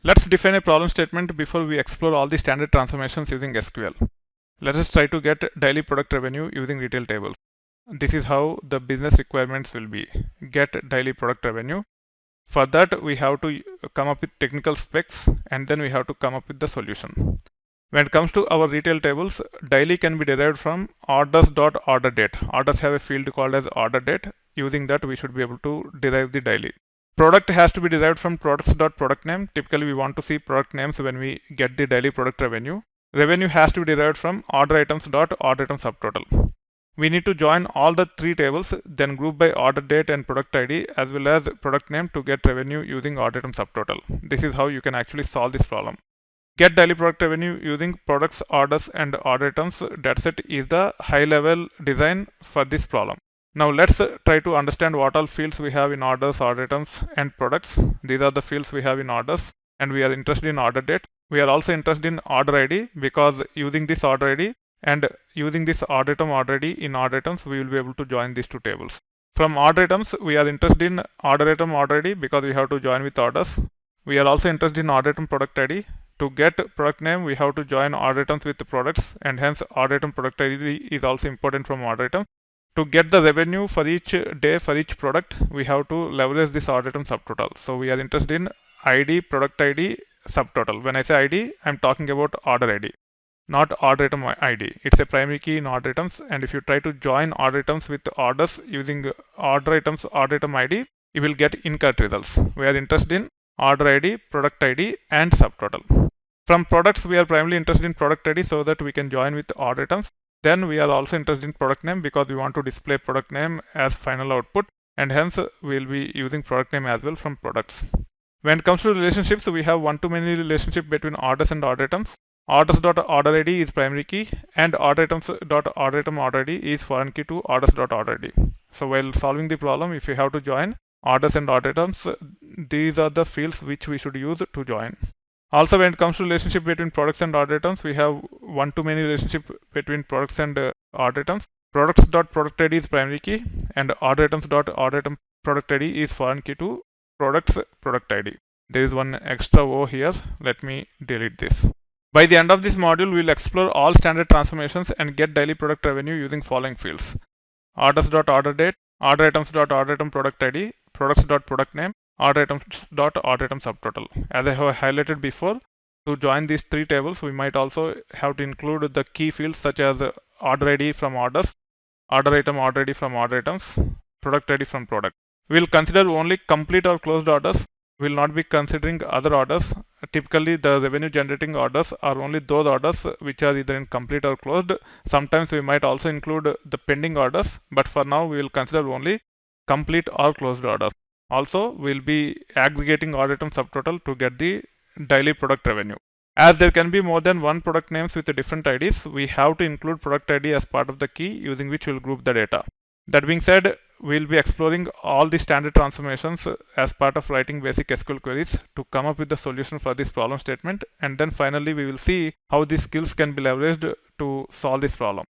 Let's define a problem statement before we explore all the standard transformations using SQL. Let us try to get daily product revenue using retail tables. This is how the business requirements will be. Get daily product revenue. For that, we have to come up with technical specs and then we have to come up with the solution. When it comes to our retail tables, daily can be derived from orders.order_date. Orders have a field called as order date. Using that, we should be able to derive the daily. Product has to be derived from products.product_name. Typically, we want to see product names when we get the daily product revenue. Revenue has to be derived from order items.order item subtotal. We need to join all the three tables, then group by order date and product ID as well as product name to get revenue using order item subtotal. This is how you can actually solve this problem. Get daily product revenue using products, orders and order items dataset is the high level design for this problem. Now let's try to understand what all fields we have in orders, order items and products. These are the fields we have in orders and we are interested in order date. We are also interested in order ID because using this order ID and using this order item order ID in order items, we will be able to join these two tables. From order items, we are interested in order item order ID because we have to join with orders. We are also interested in order item product ID. To get product name, we have to join order items with the products and hence order item product ID is also important from order items. To get the revenue for each day for each product, we have to leverage this order item subtotal. So we are interested in ID, product ID, subtotal. When I say ID, I'm talking about order ID, not order item ID. It's a primary key in order items, and if you try to join order items with orders using order items order item ID, you will get incorrect results. We are interested in order ID, product ID and subtotal. From products, we are primarily interested in product ID so that we can join with order items. Then we are also interested in product name because we want to display product name as final output, and hence we will be using product name as well from products. When it comes to relationships, we have one-to-many relationship between orders and order items. Orders.order ID is primary key and order items.order item order ID is foreign key to orders.order ID. So while solving the problem, if we have to join orders and order items, these are the fields which we should use to join. Also, when it comes to relationship between products and order items, we have one-to-many relationship between products and order items. Products.product ID is primary key and order items.order item product ID is foreign key to products product ID. There is one extra O here. Let me delete this. By the end of this module, we will explore all standard transformations and get daily product revenue using following fields: orders.order date, order items.order item product ID, products.product name, order items.order item subtotal. As I have highlighted before, to join these three tables, we might also have to include the key fields such as order ID from orders, order item order ID from order items, product ID from product. We will consider only complete or closed orders. We will not be considering other orders. Typically, the revenue generating orders are only those orders which are either in complete or closed. Sometimes we might also include the pending orders, but for now we will consider only complete or closed orders. Also, we will be aggregating order item subtotal to get the daily product revenue. As there can be more than one product names with different IDs, we have to include product ID as part of the key using which we will group the data. That being said, we will be exploring all the standard transformations as part of writing basic SQL queries to come up with the solution for this problem statement, and then finally we will see how these skills can be leveraged to solve this problem.